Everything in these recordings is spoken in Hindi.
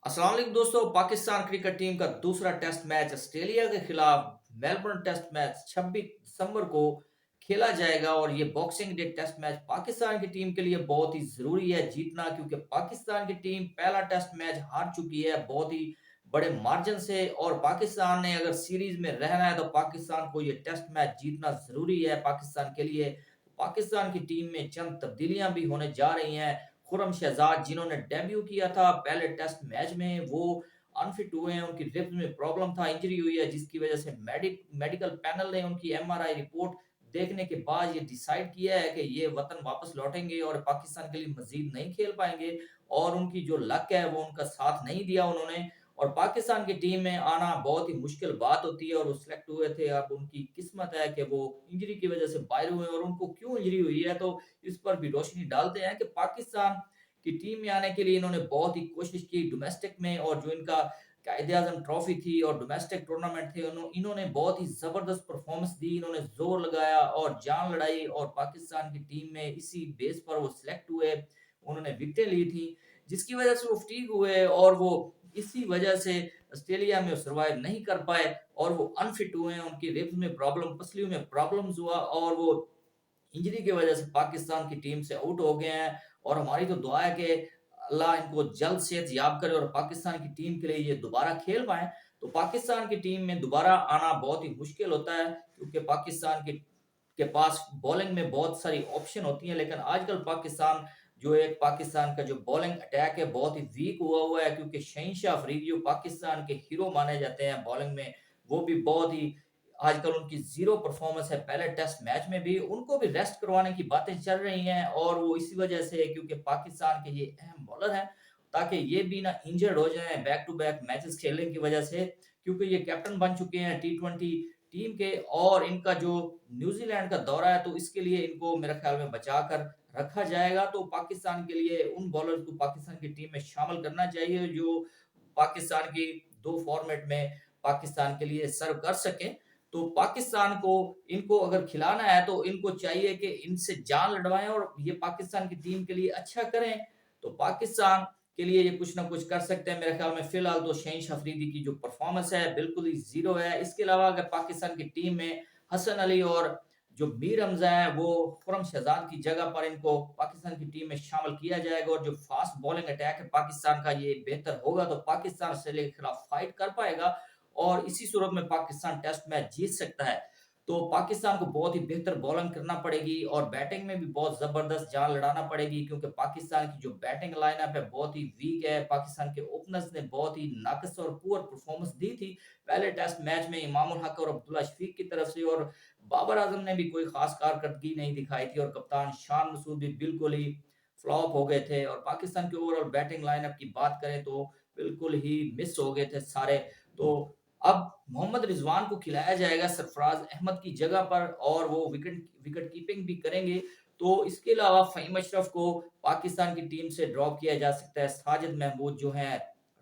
अस्सलाम वालेकुम दोस्तों। पाकिस्तान क्रिकेट टीम का दूसरा टेस्ट मैच ऑस्ट्रेलिया के खिलाफ मेलबर्न टेस्ट मैच 26 दिसंबर को खेला जाएगा और ये boxing day test match Pakistan की टीम के लिए बहुत ही जरूरी है जीतना, क्योंकि पाकिस्तान की टीम पहला टेस्ट मैच हार चुकी है बहुत ही बड़े मार्जिन से। और पाकिस्तान ने अगर सीरीज में रहना है तो पाकिस्तान को ये टेस्ट मैच जीतना जरूरी है पाकिस्तान के लिए। पाकिस्तान की टीम में चंद तब्दीलियां भी होने जा रही हैं। खुरम शहजाद जिन्होंने डेब्यू किया था पहले टेस्ट मैच में, वो अनफिट हुए हैं, उनकी रिब्स में प्रॉब्लम था, इंजरी हुई है, जिसकी वजह से मेडिकल पैनल ने उनकी एमआरआई रिपोर्ट देखने के बाद ये डिसाइड किया है कि ये वतन वापस लौटेंगे और पाकिस्तान के लिए मजीद नहीं खेल पाएंगे। और उनकी जो लक है वो उनका साथ नहीं दिया उन्होंने। और पाकिस्तान की टीम में आना बहुत ही मुश्किल बात होती है और वो सिलेक्ट हुए थे। अब उनकी किस्मत है कि वो इंजरी की वजह से बाहर हुए, और उनको क्यों इंजरी हुई है तो इस पर भी रोशनी डालते हैं कि पाकिस्तान की टीम में आने के लिए इन्होंने बहुत ही कोशिश की डोमेस्टिक में, और जो इनका कायदे आजम ट्रॉफी थी और डोमेस्टिक टूर्नामेंट थे इन्होंने बहुत ही जबरदस्त परफॉर्मेंस दी, इन्होंने जोर लगाया और जान लड़ाई, और पाकिस्तान की टीम में इसी बेस पर वो सिलेक्ट हुए। उन्होंने विकेटें ली थी जिसकी वजह से वो फटीग हुए, और वो इसी वजह से ऑस्ट्रेलिया में सर्वाइव नहीं कर पाए और वो अनफिट हुए हैं। उनकी रिब्स में प्रॉब्लम, पसलियों में प्रॉब्लम्स हुआ और वो इंजरी की वजह से पाकिस्तान की टीम से आउट हो गए हैं। और हमारी तो दुआ है कि अल्लाह इनको जल्द सेहत याब करे और पाकिस्तान की टीम के लिए ये दोबारा खेल पाए। तो पाकिस्तान की टीम में दोबारा आना बहुत ही मुश्किल होता है, क्योंकि पाकिस्तान के पास बॉलिंग में बहुत सारी ऑप्शन होती हैं, लेकिन आजकल पाकिस्तान जो एक पाकिस्तान का जो बॉलिंग अटैक है बहुत ही वीक हुआ है, क्योंकि शहीनशाह अफरीदी जो पाकिस्तान के हीरो माने जाते हैं बॉलिंग में, वो भी बहुत ही आजकल उनकी जीरो परफॉर्मेंस है। पहले टेस्ट मैच में भी उनको भी रेस्ट करवाने की बातें चल रही हैं, और वो इसी वजह से है क्योंकि पाकिस्तान के ये अहम बॉलर हैं, ताकि ये भी ना इंजर्ड हो जाएं बैक टू बैक मैचेस खेलने की वजह से, क्योंकि ये कैप्टन बन चुके हैं T20 टीम के। और इनका जो न्यूजीलैंड का दौरा है तो इसके लिए इनको मेरे ख्याल में बचा कर रखा जाएगा। तो पाकिस्तान के लिए उन बॉलर्स को पाकिस्तान की टीम में शामिल करना चाहिए जो पाकिस्तान की दो फॉर्मेट में पाकिस्तान के लिए सर्व कर सकें। तो पाकिस्तान को इनको अगर खिलाना है तो इनको चाहिए कि इनसे जान लड़वाएं और ये पाकिस्तान की टीम के लिए अच्छा करें। तो पाकिस्तान के लिए ये कुछ ना कुछ कर सकते हैं। मेरे ख्याल में फिलहाल तो शहीन अफरीदी की जो परफॉर्मेंस है बिल्कुल ही जीरो है। इसके अलावा अगर पाकिस्तान की टीम में हसन अली और जो मीर हमजा है वो खुरम शहजाद की जगह पर इनको पाकिस्तान की टीम में शामिल किया जाएगा, और जो फास्ट बॉलिंग अटैक है पाकिस्तान का ये बेहतर होगा, तो पाकिस्तान ऑस्ट्रेलिया के खिलाफ फाइट कर पाएगा और इसी सूरत में पाकिस्तान टेस्ट मैच जीत सकता है। तो पाकिस्तान को बहुत ही बेहतर बॉलिंग करना पड़ेगी और बैटिंग में भी बहुत जबरदस्त जान लड़ाना पड़ेगी, क्योंकि पाकिस्तान की जो बैटिंग लाइनअप है बहुत ही वीक है। पाकिस्तान के ओपनर्स ने बहुत ही नाकस और पुअर परफॉर्मेंस दी थी पहले टेस्ट मैच में इमामुल हक और अब्दुल्ला शफीक की तरफ से, और बाबर आजम ने भी कोई खास कारकर्दगी नहीं दिखाई थी, और कप्तान शान मसूद भी बिल्कुल ही फ्लॉप हो गए थे। और पाकिस्तान के ओवरऑल बैटिंग लाइनअप की बात करें तो बिल्कुल ही मिस हो गए थे सारे। तो अब मोहम्मद रिजवान को खिलाया जाएगा सरफराज अहमद की जगह पर, और वो विकेट विकेट कीपिंग भी करेंगे। तो इसके अलावा फहीम अशरफ को पाकिस्तान की टीम से ड्रॉप किया जा सकता है। साजिद महमूद जो है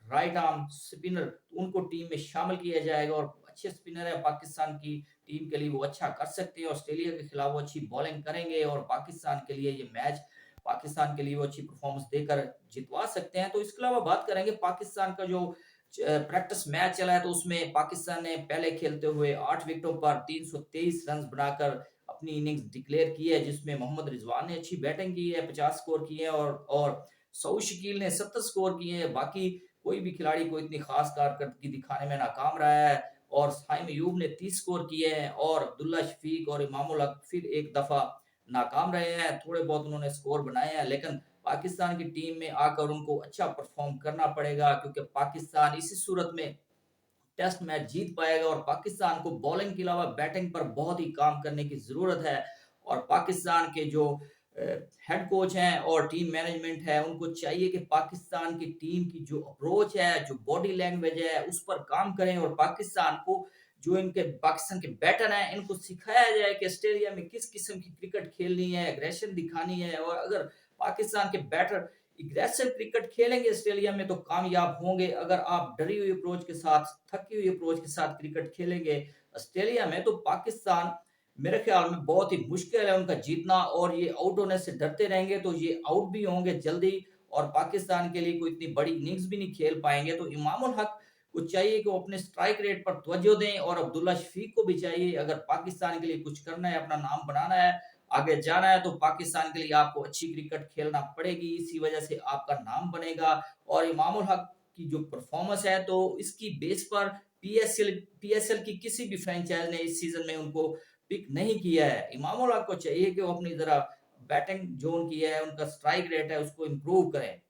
राइट आर्म स्पिनर, उनको टीम में शामिल किया जाएगा, और अच्छे स्पिनर है पाकिस्तान की टीम के लिए, वो अच्छा कर सकते हैं। ऑस्ट्रेलिया के खिलाफ वो अच्छी बॉलिंग करेंगे और पाकिस्तान के लिए ये मैच, पाकिस्तान के लिए वो अच्छी परफॉर्मेंस देकर जितवा सकते हैं। तो इसके अलावा बात करेंगे पाकिस्तान का जो प्रैक्टिस मैच चला है, तो उसमें पाकिस्तान ने पहले खेलते हुए 8 विकेटों पर 323 रन बनाकर अपनी इनिंग्स डिक्लेयर की है, जिसमें मोहम्मद रिजवान ने अच्छी बैटिंग की है, 50 स्कोर किए हैं, और सऊद शकील ने 70 स्कोर किए हैं। बाकी कोई भी खिलाड़ी को इतनी खास कारकर्दगी दिखाने में नाकाम रहा है। और साइम अयूब ने 30 स्कोर किए हैं, और अब्दुल्ला शफीक और इमामुल हक फिर एक दफा नाकाम रहे हैं। थोड़े बहुत उन्होंने स्कोर बनाए हैं, लेकिन पाकिस्तान की टीम में आकर उनको अच्छा परफॉर्म करना पड़ेगा, क्योंकि पाकिस्तान इसी सूरत में टेस्ट मैच जीत पाएगा। और पाकिस्तान को बॉलिंग के अलावा बैटिंग पर बहुत ही काम करने की जरूरत है। और पाकिस्तान के जो हेड कोच हैं और टीम मैनेजमेंट है, उनको चाहिए कि पाकिस्तान की टीम की जो अप्रोच है, जो बॉडी लैंग्वेज है, उस पर काम करें, और पाकिस्तान को जो इनके पाकिस्तान के बैटर हैं इनको सिखाया जाए कि ऑस्ट्रेलिया में किस किस्म की क्रिकेट खेलनी है, एग्रेशन दिखानी है। और अगर पाकिस्तान के बैटर एग्रेसिव क्रिकेट खेलेंगे ऑस्ट्रेलिया में तो कामयाब होंगे। अगर आप डरी हुई अप्रोच के साथ, थकी हुई अप्रोच के साथ क्रिकेट खेलेंगे ऑस्ट्रेलिया में, तो पाकिस्तान मेरे ख्याल में बहुत ही मुश्किल है उनका जीतना, और ये आउट होने से डरते रहेंगे तो ये आउट भी होंगे जल्दी। और पाकिस्तान के लिए कोई इतनी बड़ी इनिंग्स भी नहीं खेल पाएंगे, तो इमाम उल हक को चाहिए कि वो अपने स्ट्राइक रेट पर तवज्जो दें, और अब्दुल्ला शफीक को भी चाहिए, अगर पाकिस्तान के लिए कुछ करना है, अपना नाम बनाना है, आगे जाना है, तो पाकिस्तान के लिए आपको अच्छी क्रिकेट खेलना पड़ेगी। इसी वजह से आपका नाम बनेगा। और इमाम उल हक की जो परफॉर्मेंस है, तो इसकी बेस पर पीएसएल की किसी भी फ्रेंचाइज ने इस सीजन में उनको पिक नहीं किया है। इमाम उल हक को चाहिए कि वो अपनी जरा बैटिंग जोन की है, उनका स्ट्राइक रेट है, उसको इम्प्रूव करें।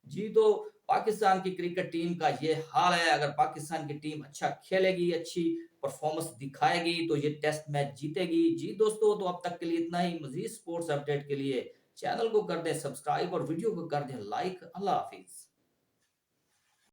जी, तो पाकिस्तान की क्रिकेट टीम का ये हाल है। अगर पाकिस्तान की टीम अच्छा खेलेगी, अच्छी परफॉर्मेंस दिखाएगी, तो ये टेस्ट मैच जीतेगी। जी दोस्तों, तो अब तक के लिए इतना ही। मजीद स्पोर्ट्स अपडेट के लिए चैनल को कर दें सब्सक्राइब और वीडियो को कर दें लाइक। अल्लाह हाफिज।